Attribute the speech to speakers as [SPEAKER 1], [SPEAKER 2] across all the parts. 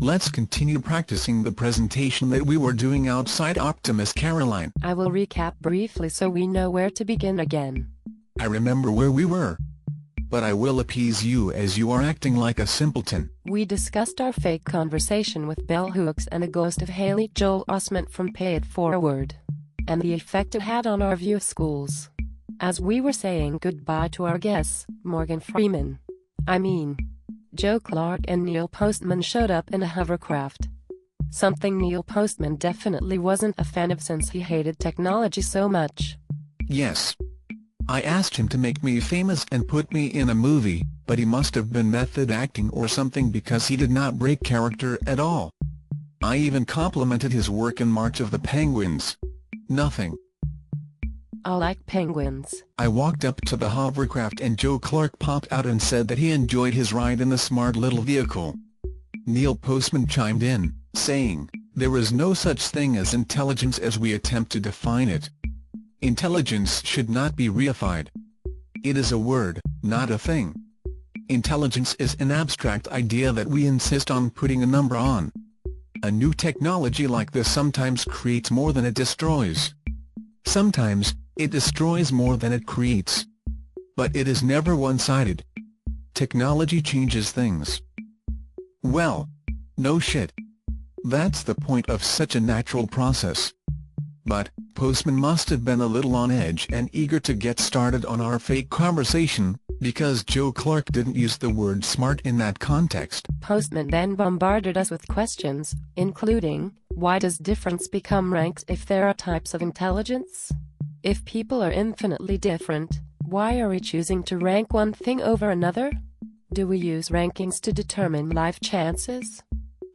[SPEAKER 1] let's continue practicing the presentation that we were doing outside Optimus Caroline.
[SPEAKER 2] I will recap briefly so we know where to begin again.
[SPEAKER 1] I remember where we were, but I will appease you as you are acting like a simpleton.
[SPEAKER 2] We discussed our fake conversation with bell hooks and a ghost of Haley Joel Osment from Pay It Forward, and the effect it had on our view of schools. As we were saying goodbye to our guests, Morgan Freeman, Joe Clark and Neil Postman showed up in a hovercraft. Something Neil Postman definitely wasn't a fan of since he hated technology so much.
[SPEAKER 1] Yes. I asked him to make me famous and put me in a movie, but he must have been method acting or something because he did not break character at all. I even complimented his work in March of the Penguins. Nothing.
[SPEAKER 2] I like penguins.
[SPEAKER 1] I walked up to the hovercraft and Joe Clark popped out and said that he enjoyed his ride in the smart little vehicle. Neil Postman chimed in, saying, "There is no such thing as intelligence as we attempt to define it. Intelligence should not be reified. It is a word, not a thing. Intelligence is an abstract idea that we insist on putting a number on. A new technology like this sometimes creates more than it destroys. Sometimes, it destroys more than it creates. But it is never one-sided. Technology changes things." Well, no shit. That's the point of such a natural process. But, Postman must have been a little on edge and eager to get started on our fake conversation, because Joe Clark didn't use the word smart in that context.
[SPEAKER 2] Postman then bombarded us with questions, including, why does difference become ranks if there are types of intelligence? If people are infinitely different, why are we choosing to rank one thing over another? Do we use rankings to determine life chances?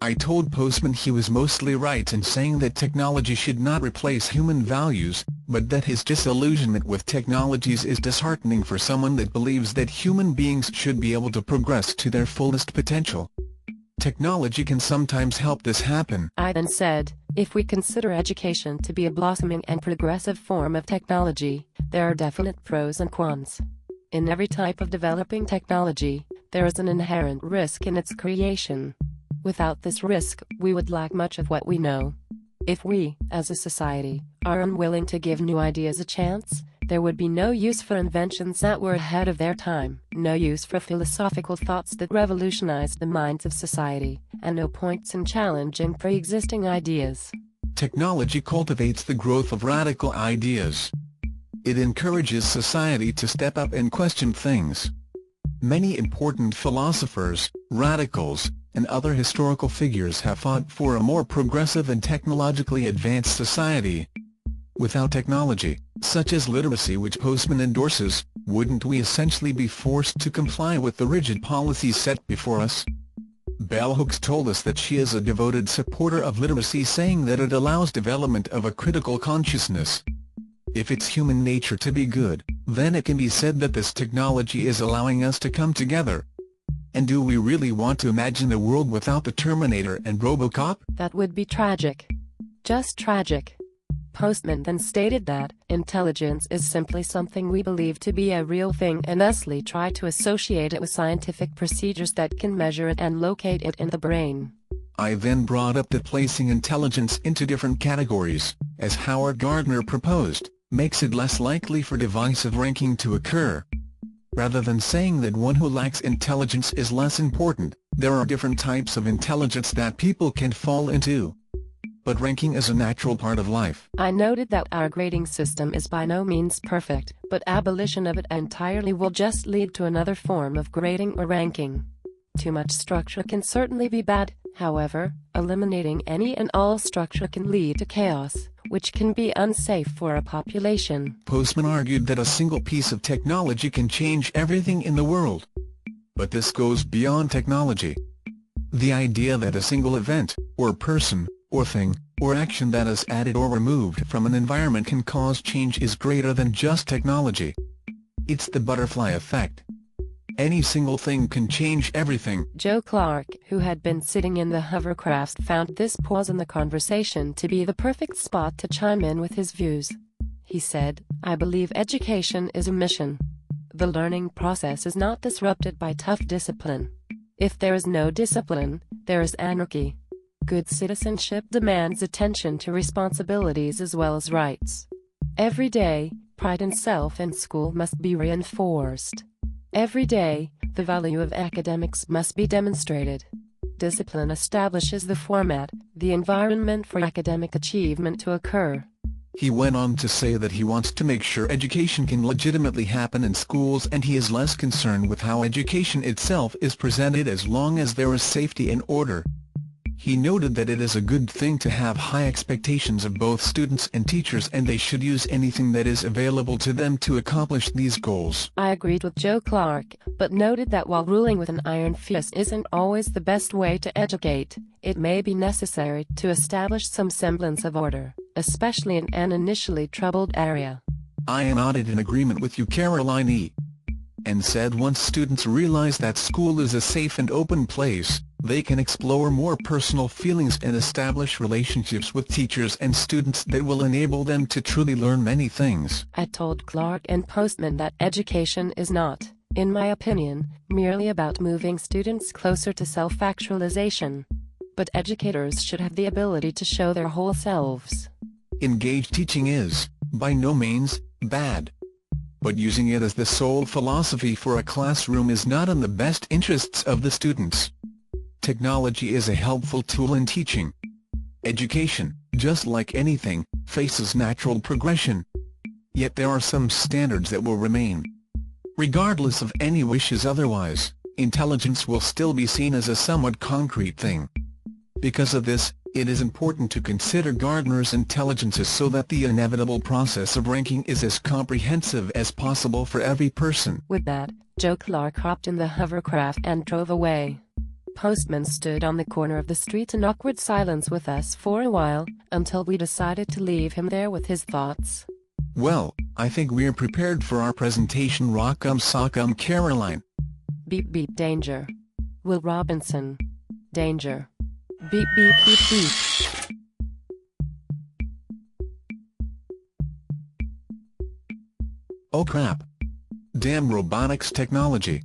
[SPEAKER 1] I told Postman he was mostly right in saying that technology should not replace human values, but that his disillusionment with technologies is disheartening for someone that believes that human beings should be able to progress to their fullest potential. Technology can sometimes help this happen.
[SPEAKER 2] I then said, if we consider education to be a blossoming and progressive form of technology, there are definite pros and cons. In every type of developing technology, there is an inherent risk in its creation. Without this risk, we would lack much of what we know. If we, as a society, are unwilling to give new ideas a chance, there would be no use for inventions that were ahead of their time, no use for philosophical thoughts that revolutionized the minds of society, and no points in challenging pre-existing ideas.
[SPEAKER 1] Technology cultivates the growth of radical ideas. It encourages society to step up and question things. Many important philosophers, radicals, and other historical figures have fought for a more progressive and technologically advanced society. Without technology, such as literacy which Postman endorses, wouldn't we essentially be forced to comply with the rigid policies set before us? Bell Hooks told us that she is a devoted supporter of literacy, saying that it allows development of a critical consciousness. If it's human nature to be good, then it can be said that this technology is allowing us to come together. And do we really want to imagine a world without the Terminator and RoboCop?
[SPEAKER 2] That would be tragic. Just tragic. Postman then stated that intelligence is simply something we believe to be a real thing and thusly try to associate it with scientific procedures that can measure it and locate it in the brain.
[SPEAKER 1] I then brought up that placing intelligence into different categories, as Howard Gardner proposed, makes it less likely for divisive ranking to occur. Rather than saying that one who lacks intelligence is less important, there are different types of intelligence that people can fall into. But ranking is a natural part of life.
[SPEAKER 2] I noted that our grading system is by no means perfect, but abolition of it entirely will just lead to another form of grading or ranking. Too much structure can certainly be bad, however, eliminating any and all structure can lead to chaos, which can be unsafe for a population.
[SPEAKER 1] Postman argued that a single piece of technology can change everything in the world. But this goes beyond technology. The idea that a single event, or person, or thing, or action that is added or removed from an environment can cause change is greater than just technology. It's the butterfly effect. Any single thing can change everything.
[SPEAKER 2] Joe Clark, who had been sitting in the hovercraft, found this pause in the conversation to be the perfect spot to chime in with his views. He said, "I believe education is a mission. The learning process is not disrupted by tough discipline. If there is no discipline, there is anarchy. Good citizenship demands attention to responsibilities as well as rights. Every day, pride in self and school must be reinforced. Every day, the value of academics must be demonstrated. Discipline establishes the format, the environment for academic achievement to occur.
[SPEAKER 1] He went on to say that he wants to make sure education can legitimately happen in schools, and he is less concerned with how education itself is presented as long as there is safety and order. He noted that it is a good thing to have high expectations of both students and teachers, and they should use anything that is available to them to accomplish these goals.
[SPEAKER 2] I agreed with Joe Clark, but noted that while ruling with an iron fist isn't always the best way to educate, it may be necessary to establish some semblance of order, especially in an initially troubled area.
[SPEAKER 1] I nodded in agreement with you, Caroline E., and said once students realize that school is a safe and open place, they can explore more personal feelings and establish relationships with teachers and students that will enable them to truly learn many things.
[SPEAKER 2] I told Clark and Postman that education is not, in my opinion, merely about moving students closer to self-actualization. But educators should have the ability to show their whole selves.
[SPEAKER 1] Engaged teaching is, by no means, bad. But using it as the sole philosophy for a classroom is not in the best interests of the students. Technology is a helpful tool in teaching. Education, just like anything, faces natural progression. Yet there are some standards that will remain. Regardless of any wishes otherwise, intelligence will still be seen as a somewhat concrete thing. Because of this, it is important to consider Gardner's intelligences so that the inevitable process of ranking is as comprehensive as possible for every person.
[SPEAKER 2] With that, Joe Clark hopped in the hovercraft and drove away. Postman stood on the corner of the street in awkward silence with us for a while, until we decided to leave him there with his thoughts.
[SPEAKER 1] Well, I think we're prepared for our presentation. Rock'em sock'em, Caroline.
[SPEAKER 2] Beep beep danger. Will Robinson. Danger. Beep beep beep beep.
[SPEAKER 1] Oh crap. Damn robotics technology.